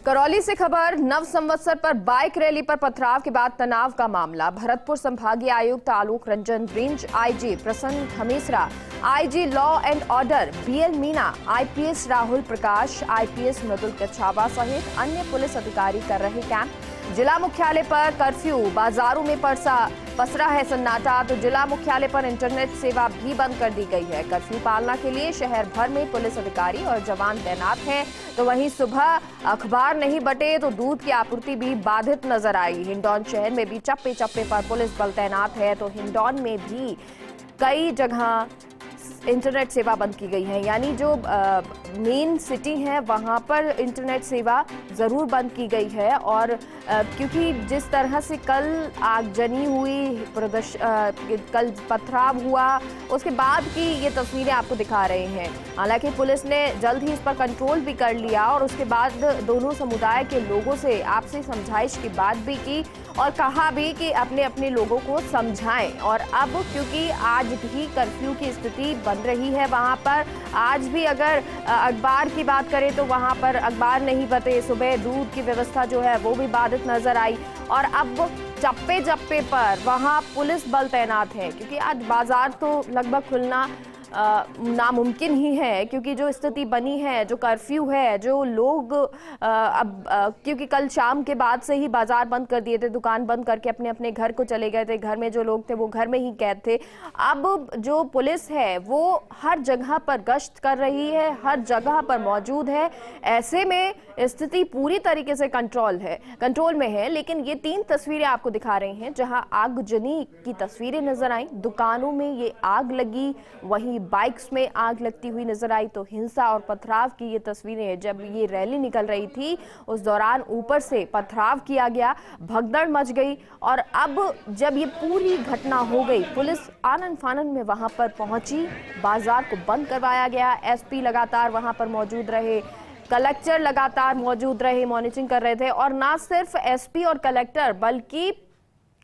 करौली से खबर। नव संवत्सर पर बाइक रैली पर पथराव के बाद तनाव का मामला। भरतपुर संभागीय आयुक्त Alok Ranjan, range IG Prasanna Khamisra, IG law and order BL Meena, IPS Rahul Prakash, IPS Mridul Kachhawa सहित अन्य पुलिस अधिकारी कर रहे कैंप। जिला मुख्यालय पर कर्फ्यू, बाजारों में पसरा है सन्नाटा, तो जिला मुख्यालय पर इंटरनेट सेवा भी बंद कर दी गई है। कर्फ्यू पालना के लिए शहर भर में पुलिस अधिकारी और जवान तैनात हैं। तो वहीं सुबह अखबार नहीं बटे तो दूध की आपूर्ति भी बाधित नजर आई। हिंडौन शहर में भी चप्पे चप्पे पर पुलिस बल तैनात है, तो हिंडौन में भी कई जगह इंटरनेट सेवा बंद की गई है। यानी जो मेन सिटी है वहां पर इंटरनेट सेवा जरूर बंद की गई है। और क्योंकि जिस तरह से कल आगजनी हुई, कल पथराव हुआ, उसके बाद की ये तस्वीरें आपको दिखा रहे हैं। हालांकि पुलिस ने जल्द ही इस पर कंट्रोल भी कर लिया और उसके बाद दोनों समुदाय के लोगों से आपसी समझाइश की बात भी की और कहा भी कि अपने अपने लोगों को समझाएं। और अब क्योंकि आज भी कर्फ्यू की स्थिति बन रही है वहां पर, आज भी अगर अखबार की बात करें तो वहां पर अखबार नहीं बटे। सुबह दूध की व्यवस्था जो है वो भी बाधित नजर आई और अब चप्पे चप्पे पर वहां पुलिस बल तैनात है, क्योंकि आज बाजार तो लगभग खुलना नामुमकिन ही है। क्योंकि जो स्थिति बनी है, जो कर्फ्यू है, जो लोग क्योंकि कल शाम के बाद से ही बाजार बंद कर दिए थे, दुकान बंद करके अपने अपने घर को चले गए थे। घर में जो लोग थे वो घर में ही कैद थे। अब जो पुलिस है वो हर जगह पर गश्त कर रही है, हर जगह पर मौजूद है। ऐसे में स्थिति पूरी तरीके से कंट्रोल में है। लेकिन ये 3 तस्वीरें आपको दिखा रही हैं जहां आगजनी की तस्वीरें नजर आई। दुकानों में ये आग लगी, वहीं बाइक्स में आग लगती हुई नजर आई। तो हिंसा और पथराव की ये तस्वीरें, जब ये रैली निकल रही थी उस दौरान ऊपर से पथराव किया गया, भगदड़ मच गई। और अब जब ये पूरी घटना हो गई, पुलिस आनन फानन में वहां पर पहुंची, बाजार को बंद करवाया गया। एसपी लगातार वहां पर मौजूद रहे, कलेक्टर लगातार मौजूद रहे, मॉनिटरिंग कर रहे थे। और ना सिर्फ एसपी और कलेक्टर बल्कि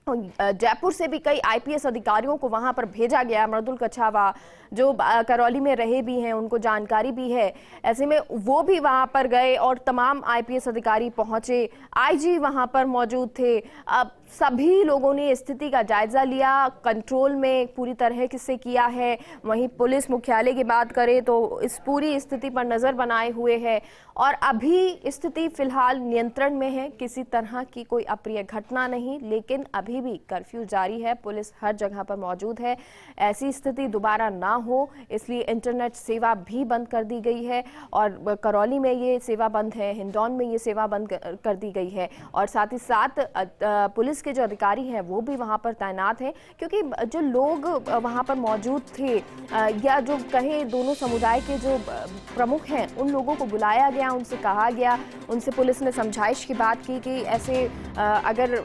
जयपुर से भी कई आईपीएस अधिकारियों को वहां पर भेजा गया। मृदुल कच्छावा जो करौली में रहे भी हैं, उनको जानकारी भी है, ऐसे में वो भी वहां पर गए और तमाम आईपीएस अधिकारी पहुंचे। आईजी वहां पर मौजूद थे। अब सभी लोगों ने स्थिति का जायजा लिया, कंट्रोल में पूरी तरह से किया है। वहीं पुलिस मुख्यालय की बात करें तो इस पूरी स्थिति पर नजर बनाए हुए है और अभी स्थिति फिलहाल नियंत्रण में है। किसी तरह की कोई अप्रिय घटना नहीं, लेकिन अभी भी कर्फ्यू जारी है, पुलिस हर जगह पर मौजूद है। ऐसी स्थिति दोबारा ना हो इसलिए इंटरनेट सेवा भी बंद कर दी गई है। और करौली में ये सेवा बंद है, हिंडौन में ये सेवा बंद कर दी गई है। और साथ ही साथ पुलिस के जो अधिकारी हैं वो भी वहां पर तैनात हैं, क्योंकि जो लोग वहां पर मौजूद थे या जो कहे दोनों समुदाय के जो प्रमुख हैं उन लोगों को बुलाया गया, उनसे कहा गया, उनसे पुलिस ने समझाइश की बात की कि ऐसे अगर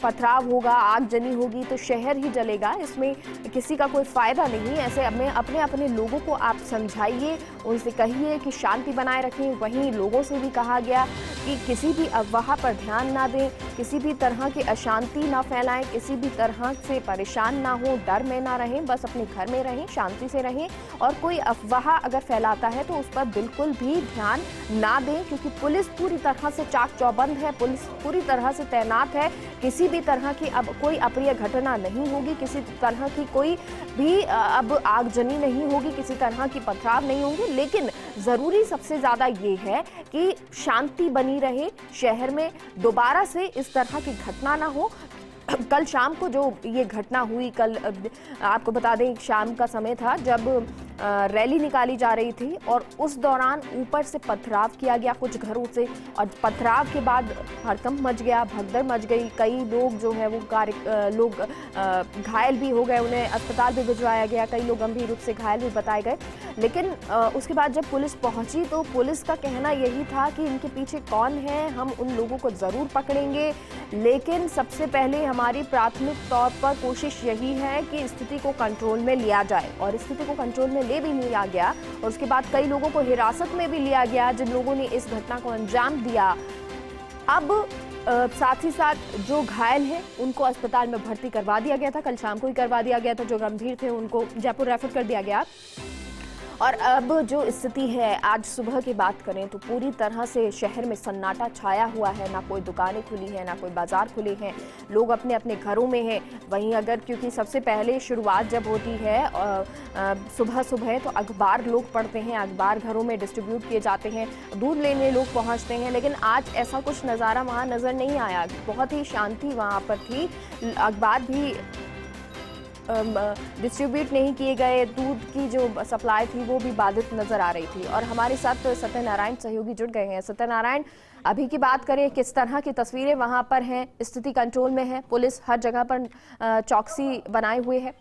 पथराव होगा, आगजनी होगी तो शहर ही जलेगा, इसमें किसी का कोई फायदा नहीं। ऐसे अपने अपने लोगों को आप समझाइए, उनसे कहिए कि शांति बनाए रखें। वहीं लोगों से भी कहा गया कि किसी भी अफवाह पर ध्यान ना दें, किसी भी तरह की अशांति ना फैलाएं, किसी भी तरह से परेशान ना हो, डर में ना रहें, बस अपने घर में रहें, शांति से रहें। और कोई अफवाह अगर फैलाता है तो उस पर बिल्कुल भी ध्यान ना दें, क्योंकि पुलिस पूरी तरह से चाक चौबंद है, पुलिस पूरी तरह से तैनात है। किसी भी तरह की अब कोई अप्रिय घटना नहीं होगी, किसी तरह की कोई भी अब आगजनी नहीं होगी, किसी तरह की पथराव नहीं होंगे। लेकिन जरूरी सबसे ज्यादा ये है कि शांति बनी रहे शहर में, दोबारा से इस तरह की घटना ना हो। कल शाम को जो ये घटना हुई, कल आपको बता दें शाम का समय था जब रैली निकाली जा रही थी और उस दौरान ऊपर से पथराव किया गया कुछ घरों से। और पथराव के बाद हड़कंप मच गया, भगदड़ मच गई। कई लोग जो है वो लोग घायल भी हो गए, उन्हें अस्पताल भी भिजवाया गया, कई लोग गंभीर रूप से घायल भी बताए गए। लेकिन उसके बाद जब पुलिस पहुंची तो पुलिस का कहना यही था कि इनके पीछे कौन है, हम उन लोगों को जरूर पकड़ेंगे। लेकिन सबसे पहले हमारी प्राथमिक तौर पर कोशिश यही है कि स्थिति को कंट्रोल में लिया जाए। और स्थिति को कंट्रोल में ले भी लिया गया और उसके बाद कई लोगों को हिरासत में भी लिया गया जिन लोगों ने इस घटना को अंजाम दिया। अब साथ ही साथ जो घायल हैं उनको अस्पताल में भर्ती करवा दिया गया था, कल शाम को ही करवा दिया गया था। जो गंभीर थे उनको जयपुर रेफर कर दिया गया। और अब जो स्थिति है, आज सुबह की बात करें तो पूरी तरह से शहर में सन्नाटा छाया हुआ है। ना कोई दुकानें खुली हैं, ना कोई बाजार खुले हैं, लोग अपने अपने घरों में हैं। वहीं अगर क्योंकि सबसे पहले शुरुआत जब होती है सुबह सुबह तो अखबार लोग पढ़ते हैं, अखबार घरों में डिस्ट्रीब्यूट किए जाते हैं, दूध लेने लोग पहुंचते हैं। लेकिन आज ऐसा कुछ नज़ारा वहाँ नज़र नहीं आया। बहुत ही शांति वहाँ पर थी। अखबार भी डिस्ट्रीब्यूट नहीं किए गए, दूध की जो सप्लाई थी वो भी बाधित नजर आ रही थी। और हमारे साथ सत्यनारायण सहयोगी जुड़ गए हैं। सत्यनारायण, अभी की बात करें, किस तरह की तस्वीरें वहां पर हैं? स्थिति कंट्रोल में है? पुलिस हर जगह पर चौकसी बनाए हुए है?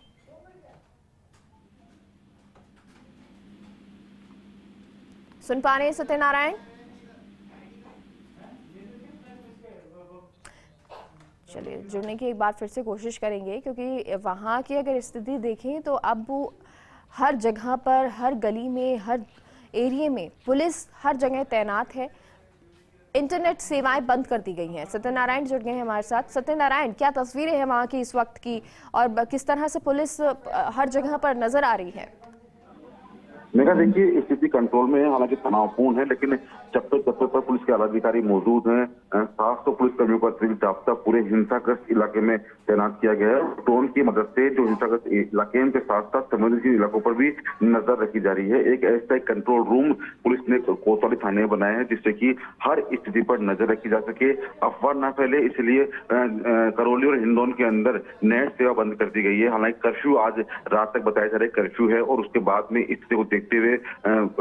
सुन पा रहे हैं सत्यनारायण? चलिए, जुड़ने की एक बार फिर से कोशिश करेंगे, क्योंकि वहाँ की अगर स्थिति देखें तो अब वो हर जगह पर, हर गली में, हर एरिया में पुलिस हर जगह तैनात है। इंटरनेट सेवाएं बंद कर दी गई हैं। सत्यनारायण जुड़ गए हैं हमारे साथ। सत्यनारायण, क्या तस्वीरें हैं वहाँ की इस वक्त की, और किस तरह से पुलिस हर जगह पर नजर आ रही है? मेघा, देखिए, स्थिति कंट्रोल में है, हालांकि तनावपूर्ण है, लेकिन चप्पे चप्पे पर पुलिस के आला अधिकारी मौजूद हैं। 700 पुलिस कर्मियों का अतिरिक्त जाब्ता पूरे हिंसाग्रस्त इलाके में तैनात किया गया है। ड्रोन की मदद से जो हिंसाग्रस्त इलाके के साथ साथ संवेदनशील इलाकों पर भी नजर रखी जा रही है। एक ऐसा कंट्रोल रूम पुलिस ने कोतवाली थाने में बनाया है, जिससे कि हर स्थिति पर नजर रखी जा सके, अफवाह न फैले। इसलिए करौली और हिंडौन के अंदर नेट सेवा बंद कर दी गई है। हालांकि कर्फ्यू आज रात तक बताया जा रहा है कर्फ्यू है, और उसके बाद में स्थिति को देखते हुए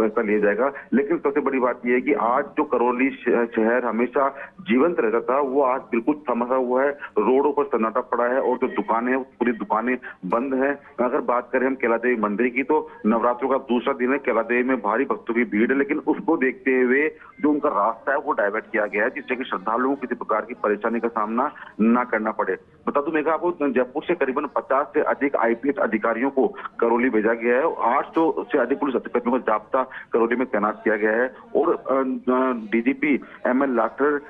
ऐसा लिया जाएगा। लेकिन सबसे बड़ी बात यह है कि आज जो करौली शहर हमेशा जीवंत रहता था, वो आज बिल्कुल थमा हुआ है। रोडों पर सन्नाटा पड़ा है, और जो दुकानें हैं पूरी दुकानें बंद हैं। अगर बात करें हम कैला देवी मंदिर की, तो नवरात्रों का दूसरा दिन है। कैला देवी में भारी भक्तों की भीड़ है, लेकिन उसको देखते हुए जो उनका रास्ता है वो डाइवर्ट किया गया है, जिससे कि श्रद्धालुओं को किसी प्रकार की परेशानी का सामना न करना पड़े। बता दूं मेघा, आपको जयपुर से करीबन 50 से अधिक IPS अधिकारियों को करौली भेजा गया है। 800 से अधिक पुलिस अधिकारियों का जाब्ता करौली में तैनात किया गया है, और DGP ML लाठर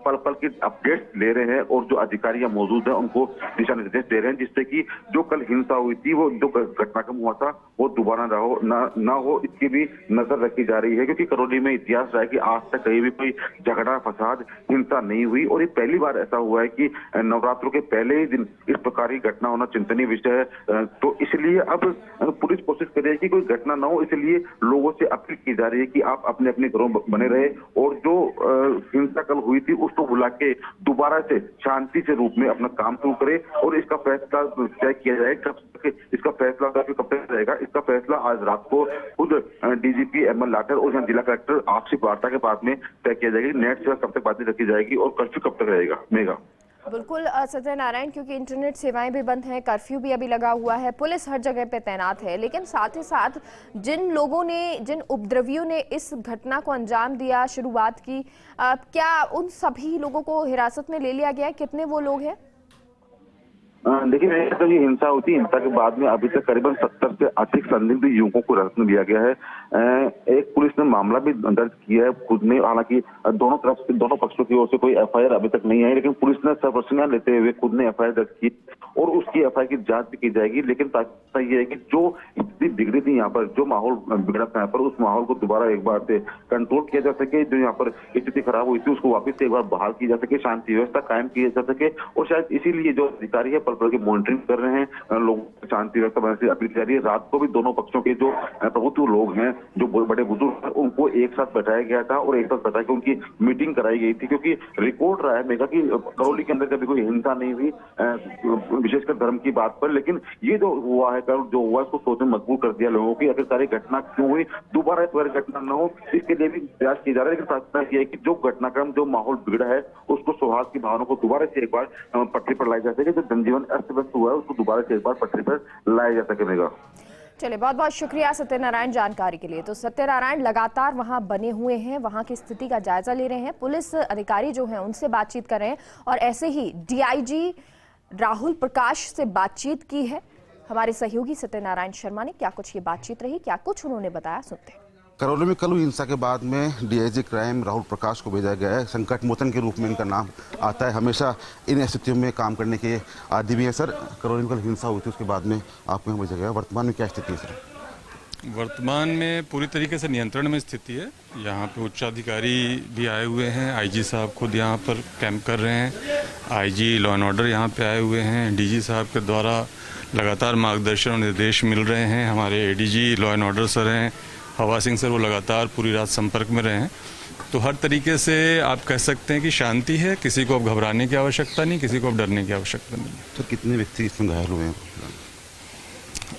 पल पल की अपडेट्स ले रहे हैं, और जो अधिकारियां मौजूद हैं उनको दिशा निर्देश दे रहे हैं, जिससे कि जो कल हिंसा हुई थी, वो जो घटनाक्रम हुआ था, वो दोबारा ना हो, इसकी भी नजर रखी जा रही है। क्योंकि करौली में इतिहास रहा है कि आज तक कहीं भी कोई झगड़ा, फसाद, हिंसा नहीं हुई, और ये पहली बार ऐसा हुआ है कि नवरात्रों के पहले ही दिन इस प्रकार की घटना होना चिंतनीय विषय है। तो इसलिए अब पुलिस कोशिश कर रही है कि कोई घटना ना हो, इसलिए लोगों से अपील की जा रही है कि आप अपने अपने घरों बने रहे, और जो हिंसा कल हुई थी उसको बुला के दोबारा से शांति से रूप में अपना काम शुरू करे। और इसका फैसला तय किया जाए कब तक, इसका फैसला कब तक रहेगा, इसका फैसला आज रात को खुद DGP ML लाठर और जिला कलेक्टर आपसी वार्ता के बाद में तय किया जाएगा। नेट सेवा कब तक बाधित रखी जाएगी और कर्फ्यू कब तक रहेगा। मेघा, बिल्कुल सत्यनारायण, क्योंकि इंटरनेट सेवाएं भी बंद हैं, कर्फ्यू भी अभी लगा हुआ है, पुलिस हर जगह पे तैनात है, लेकिन साथ ही साथ जिन लोगों ने, जिन उपद्रवियों ने इस घटना को अंजाम दिया, शुरुआत की, क्या उन सभी लोगों को हिरासत में ले लिया गया? कितने वो लोग हैं? देखिए, जब ये हिंसा हुई, हिंसा के बाद में अभी तक करीबन 70 से अधिक संदिग्ध युवकों को हिरासत में लिया गया है। एक पुलिस ने मामला भी दर्ज किया है खुद में, हालांकि दोनों पक्षों की ओर से कोई FIR अभी तक नहीं आई, लेकिन पुलिस ने सर्वसुनिया लेते हुए खुद ने FIR दर्ज की, और उसकी FIR की जांच भी की जाएगी। लेकिन ताकि ये है कि जो स्थिति बिगड़ी थी यहाँ पर, जो माहौल बिगड़ा था यहाँ पर, उस माहौल को दोबारा एक बार से कंट्रोल किया जा सके। जो यहाँ पर स्थिति खराब हुई थी उसको वापस से एक बार बहाल की जा सके, शांति व्यवस्था कायम की जा सके। और शायद इसीलिए जो अधिकारी है पल की मॉनिटरिंग कर रहे हैं, लोगों को शांति व्यवस्था बनाने की अपील जा रही है। रात को भी दोनों पक्षों के जो प्रभुत्व लोग हैं, जो बड़े बुजुर्ग हैं, उनको एक साथ बैठाया गया था, और एक साथ बैठा के उनकी मीटिंग कराई गई थी। क्योंकि रिकॉर्ड रहा है मेघा कि करौली के अंदर कभी कोई हिंसा नहीं हुई, विशेषकर धर्म की बात पर, लेकिन ये जो हुआ है, जो हुआ उसको सोचने मजबूर कर दिया लोगों की। आखिरकार घटना क्यों हुई, दोबारा इस बार घटना न हो, इसके लिए भी प्रयास किया जा रहा है। लेकिन साथ ये है कि जो घटनाक्रम, जो माहौल बिगड़ा है, उसको सौहार्द की भावना को दोबारा से एक बार पटरी पर लाया जा सके। जो जनजीवन अस्त व्यस्त हुआ है उसको दोबारा से एक बार पटरी पर लाया जा सकेगा। चलिए, बहुत बहुत शुक्रिया सत्यनारायण जानकारी के लिए। तो सत्यनारायण लगातार वहां बने हुए हैं, वहां की स्थिति का जायजा ले रहे हैं, पुलिस अधिकारी जो हैं उनसे बातचीत कर रहे हैं, और ऐसे ही DIG राहुल प्रकाश से बातचीत की है हमारे सहयोगी सत्यनारायण शर्मा ने। क्या कुछ ये बातचीत रही, क्या कुछ उन्होंने बताया, सुनते हैं। करौली में कल हुई हिंसा के बाद में DIG क्राइम राहुल प्रकाश को भेजा गया है। संकट मोचन के रूप में इनका नाम आता है, हमेशा इन स्थितियों में काम करने के आदी भी है। सर, करौली में कल हिंसा हुई थी, उसके बाद में आपको यहाँ भेजा गया, वर्तमान में क्या स्थिति है सर? वर्तमान में पूरी तरीके से नियंत्रण में स्थिति है। यहाँ पे उच्चाधिकारी भी आए हुए हैं, आईजी साहब खुद यहाँ पर कैंप कर रहे हैं, आईजी लॉ एंड ऑर्डर यहाँ पे आए हुए हैं, डीजी साहब के द्वारा लगातार मार्गदर्शन और निर्देश मिल रहे हैं। हमारे ADG law and order sir हैं, हवा सिंह सर, वो लगातार पूरी रात संपर्क में रहे हैं। तो हर तरीके से आप कह सकते हैं कि शांति है, किसी को अब घबराने की आवश्यकता नहीं, किसी को अब डरने की आवश्यकता नहीं। तो कितने व्यक्ति इसमें घायल हुए हैं?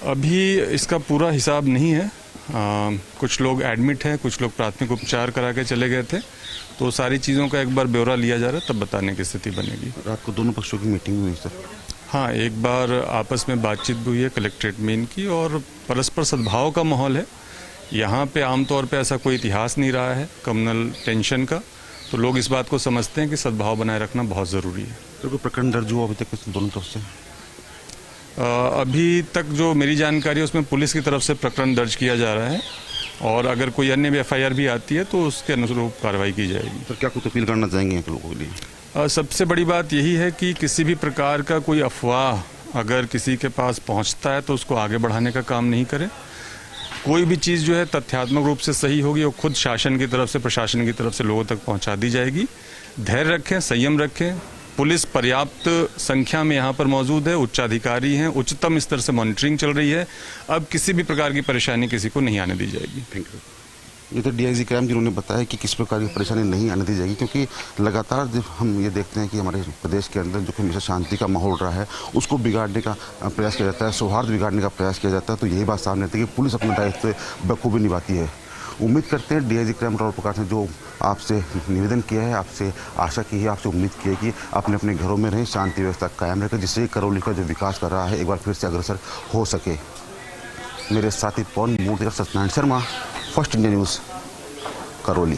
अभी इसका पूरा हिसाब नहीं है। कुछ लोग एडमिट हैं, कुछ लोग प्राथमिक उपचार करा के चले गए थे। तो सारी चीज़ों का एक बार ब्यौरा लिया जा रहा है, तब बताने की स्थिति बनेगी। रात को दोनों पक्षों की मीटिंग हुई सर? हाँ, एक बार आपस में बातचीत भी हुई है कलेक्ट्रेट में इनकी, और परस्पर सद्भाव का माहौल है। यहाँ पे आमतौर पे ऐसा कोई इतिहास नहीं रहा है कम्युनल टेंशन का, तो लोग इस बात को समझते हैं कि सद्भाव बनाए रखना बहुत ज़रूरी है। तो कोई प्रकरण दर्ज हुआ अभी तक दोनों तरफ से? अभी तक जो मेरी जानकारी है उसमें पुलिस की तरफ से प्रकरण दर्ज किया जा रहा है, और अगर कोई अन्य एफआईआर भी आती है तो उसके अनुरूप कार्रवाई की जाएगी। तो क्या कुछ अपील करना चाहेंगे लोगों के लिए? सबसे बड़ी बात यही है कि किसी भी प्रकार का कोई अफवाह अगर किसी के पास पहुंचता है तो उसको आगे बढ़ाने का काम नहीं करें। कोई भी चीज़ जो है तथ्यात्मक रूप से सही होगी, वो खुद शासन की तरफ से, प्रशासन की तरफ से लोगों तक पहुंचा दी जाएगी। धैर्य रखें, संयम रखें। पुलिस पर्याप्त संख्या में यहाँ पर मौजूद है, उच्चाधिकारी हैं, उच्चतम स्तर से मॉनिटरिंग चल रही है। अब किसी भी प्रकार की परेशानी किसी को नहीं आने दी जाएगी। Thank you. ये तो डीआईजी क्राइम जिन्होंने बताया कि किस प्रकार की परेशानी नहीं आने दी जाएगी, क्योंकि लगातार जब हम ये देखते हैं कि हमारे प्रदेश के अंदर जो कि हमेशा शांति का माहौल रहा है उसको बिगाड़ने का प्रयास किया जाता है, सौहार्द बिगाड़ने का प्रयास किया जाता है। तो यही बात सामने आती है कि पुलिस अपना दायित्व बखूबी निभाती है। उम्मीद करते हैं डीआईजी क्राइम राहुल प्रकाश ने जो आपसे निवेदन किया है, आपसे आशा की है, आपसे उम्मीद की है कि अपने अपने घरों में रहें, शांति व्यवस्था कायम रखें, जिससे करौली का जो विकास कर रहा है एक बार फिर से अग्रसर हो सके। मेरे साथी Pawan Murthy, Satyanarayan Sharma, first India news, Karauli.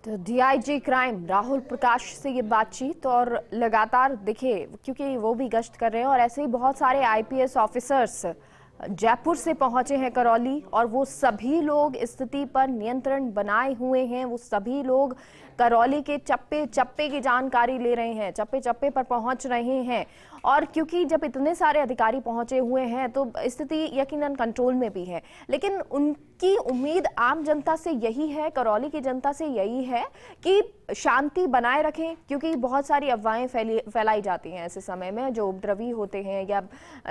तो डीआईजी क्राइम राहुल प्रकाश से ये बातचीत, और लगातार देखिए क्योंकि वो भी गश्त कर रहे हैं और ऐसे ही बहुत सारे आईपीएस ऑफिसर्स जयपुर से पहुंचे हैं करौली, और वो सभी लोग स्थिति पर नियंत्रण बनाए हुए हैं। वो सभी लोग करौली के चप्पे चप्पे की जानकारी ले रहे हैं, चप्पे चप्पे पर पहुंच रहे हैं। और क्योंकि जब इतने सारे अधिकारी पहुंचे हुए हैं तो स्थिति यकीनन कंट्रोल में भी है, लेकिन उनकी उम्मीद आम जनता से यही है, करौली की जनता से यही है कि शांति बनाए रखें, क्योंकि बहुत सारी अफवाहें फैलाई जाती हैं ऐसे समय में। जो उपद्रवी होते हैं या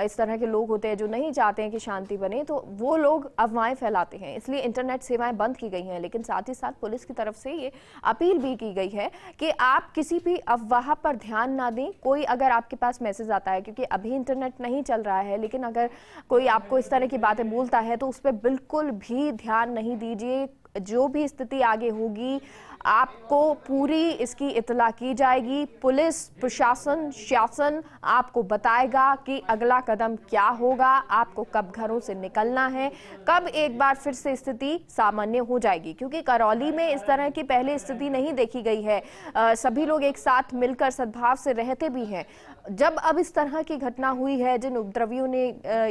इस तरह के लोग होते हैं जो नहीं चाहते हैं कि शांति बने, तो वो लोग अफवाहें फैलाते हैं, इसलिए इंटरनेट सेवाएं बंद की गई हैं। लेकिन साथ ही साथ पुलिस की तरफ से ये अपील भी की गई है कि आप किसी भी अफवाह पर ध्यान ना दें। कोई अगर आपके पास मैसेज आता है, क्योंकि अभी इंटरनेट नहीं चल रहा है, लेकिन अगर कोई आपको इस तरह की बातें बोलता है तो उस पर बिल्कुल भी ध्यान नहीं दीजिए। जो भी स्थिति आगे होगी आपको पूरी इसकी इत्तला की जाएगी। पुलिस प्रशासन शासन आपको बताएगा कि अगला कदम क्या होगा, आपको कब घरों से निकलना है, कब एक बार फिर से स्थिति सामान्य हो जाएगी। क्योंकि करौली में इस तरह की पहले स्थिति नहीं देखी गई है। सभी लोग एक साथ मिलकर सद्भाव से रहते भी हैं। जब अब इस तरह की घटना हुई है, जिन उपद्रवियों ने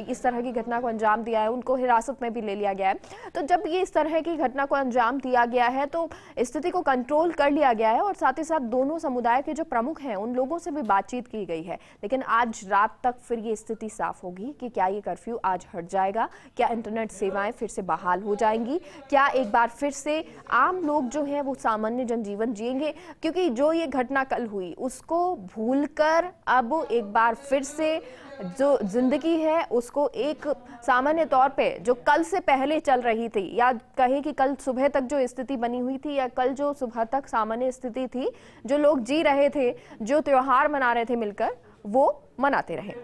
इस तरह की घटना को अंजाम दिया है उनको हिरासत में भी ले लिया गया है। तो जब ये इस तरह की घटना को अंजाम दिया गया है तो स्थिति को कंट्रोल कर लिया गया है, और साथ ही साथ दोनों समुदाय के जो प्रमुख हैं उन लोगों से भी बातचीत की गई है। लेकिन आज रात तक फिर ये स्थिति साफ होगी कि क्या ये कर्फ्यू आज हट जाएगा, क्या इंटरनेट सेवाएं फिर से बहाल हो जाएंगी, क्या एक बार फिर से आम लोग जो हैं वो सामान्य जनजीवन जिएंगे। क्योंकि जो ये घटना कल हुई उसको भूलकर अब एक बार फिर से जो जिंदगी है उसको एक सामान्य तौर पे जो कल से पहले चल रही थी, या कहें कि कल सुबह तक जो स्थिति बनी हुई थी, या कल जो सुबह तक सामान्य स्थिति थी, जो लोग जी रहे थे, जो त्योहार मना रहे थे मिलकर, वो मनाते रहे।